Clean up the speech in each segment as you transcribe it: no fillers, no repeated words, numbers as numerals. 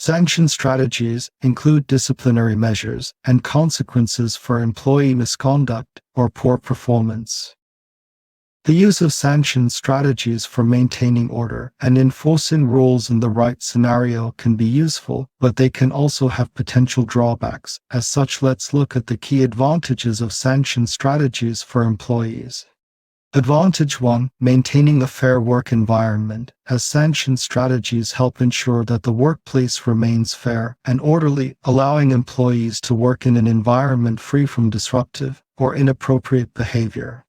Sanction strategies include disciplinary measures and consequences for employee misconduct or poor performance. The use of sanction strategies for maintaining order and enforcing rules in the right scenario can be useful, but they can also have potential drawbacks. As such, let's look at the key advantages of sanction strategies for employees. Advantage 1. Maintaining a fair work environment, as sanction strategies help ensure that the workplace remains fair and orderly, allowing employees to work in an environment free from disruptive or inappropriate behavior.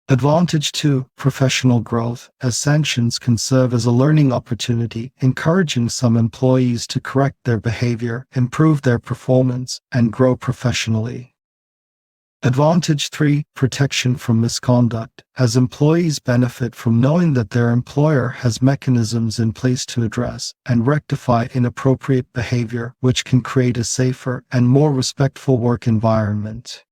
Advantage 2. Professional growth, as sanctions can serve as a learning opportunity, encouraging some employees to correct their behavior, improve their performance, and grow professionally. Advantage 3. Protection from misconduct, as employees benefit from knowing that their employer has mechanisms in place to address and rectify inappropriate behavior, which can create a safer and more respectful work environment.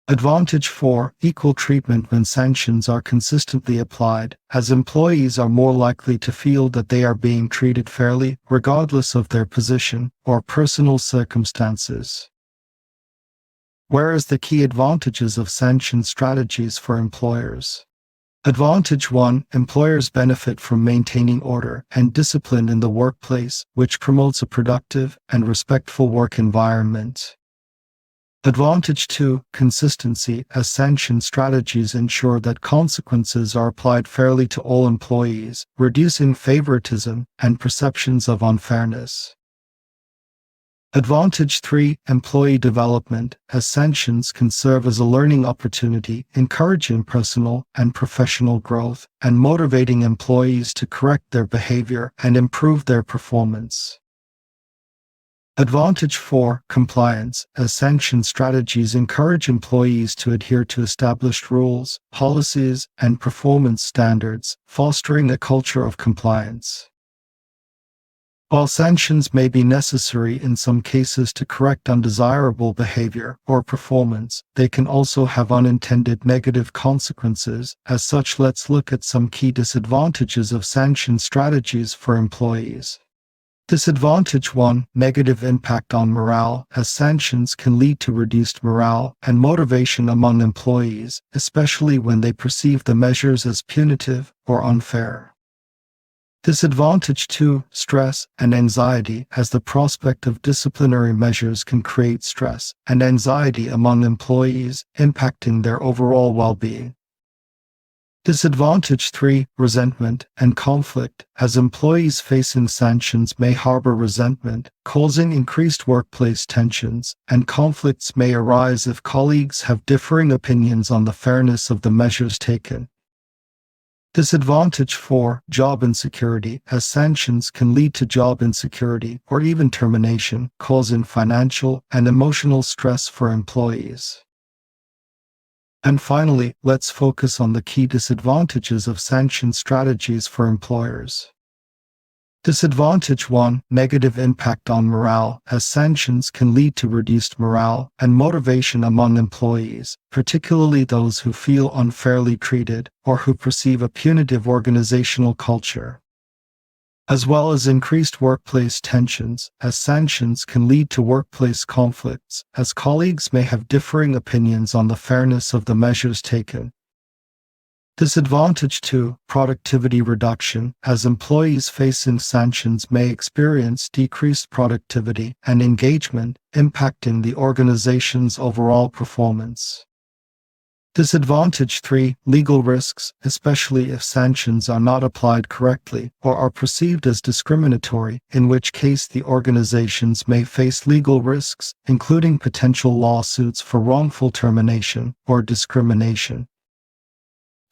Advantage 4. Equal treatment when sanctions are consistently applied, as employees are more likely to feel that they are being treated fairly, regardless of their position or personal circumstances. Whereas the key advantages of sanction strategies for employers. Advantage 1. Employers benefit from maintaining order and discipline in the workplace, which promotes a productive and respectful work environment. Advantage 2. Consistency, as sanction strategies ensure that consequences are applied fairly to all employees, reducing favoritism and perceptions of unfairness. Advantage 3. Employee development, as sanctions can serve as a learning opportunity, encouraging personal and professional growth, and motivating employees to correct their behavior and improve their performance. Advantage 4. Compliance, as sanction strategies encourage employees to adhere to established rules, policies, and performance standards, fostering a culture of compliance. While sanctions may be necessary in some cases to correct undesirable behavior or performance, they can also have unintended negative consequences. As such, let's look at some key disadvantages of sanction strategies for employees. Disadvantage 1. Negative impact on morale, as sanctions can lead to reduced morale and motivation among employees, especially when they perceive the measures as punitive or unfair. Disadvantage 2. Stress and anxiety, as the prospect of disciplinary measures can create stress and anxiety among employees, impacting their overall well-being. Disadvantage 3. Resentment and conflict, as employees facing sanctions may harbor resentment, causing increased workplace tensions, and conflicts may arise if colleagues have differing opinions on the fairness of the measures taken. Disadvantage 4. Job insecurity, as sanctions can lead to job insecurity or even termination, causing financial and emotional stress for employees. And finally, let's focus on the key disadvantages of sanction strategies for employers. Disadvantage 1. Negative impact on morale, as sanctions can lead to reduced morale and motivation among employees, particularly those who feel unfairly treated or who perceive a punitive organizational culture. As well as increased workplace tensions, as sanctions can lead to workplace conflicts, as colleagues may have differing opinions on the fairness of the measures taken. Disadvantage 2. Productivity reduction, as employees facing sanctions may experience decreased productivity and engagement, impacting the organization's overall performance. Disadvantage 3. Legal risks, especially if sanctions are not applied correctly or are perceived as discriminatory, in which case the organizations may face legal risks, including potential lawsuits for wrongful termination or discrimination.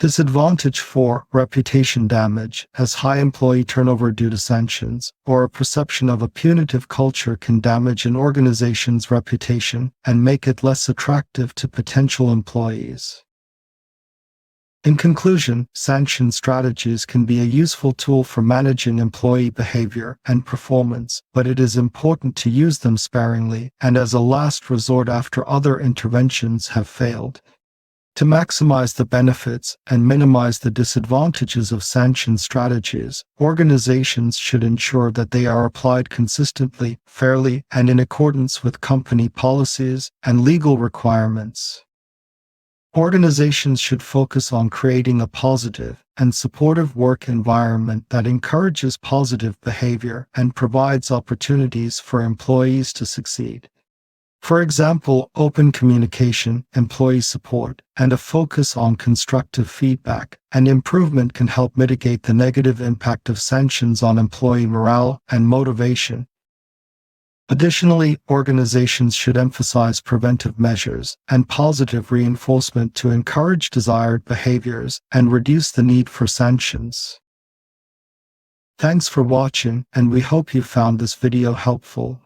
Disadvantage 4. Reputation damage, as high employee turnover due to sanctions or a perception of a punitive culture can damage an organization's reputation and make it less attractive to potential employees. In conclusion, sanction strategies can be a useful tool for managing employee behavior and performance, but it is important to use them sparingly and as a last resort after other interventions have failed. To maximize the benefits and minimize the disadvantages of sanction strategies, organizations should ensure that they are applied consistently, fairly, and in accordance with company policies and legal requirements. Organizations should focus on creating a positive and supportive work environment that encourages positive behavior and provides opportunities for employees to succeed. For example, open communication, employee support, and a focus on constructive feedback and improvement can help mitigate the negative impact of sanctions on employee morale and motivation. Additionally, organizations should emphasize preventive measures and positive reinforcement to encourage desired behaviors and reduce the need for sanctions. Thanks for watching, and we hope you found this video helpful.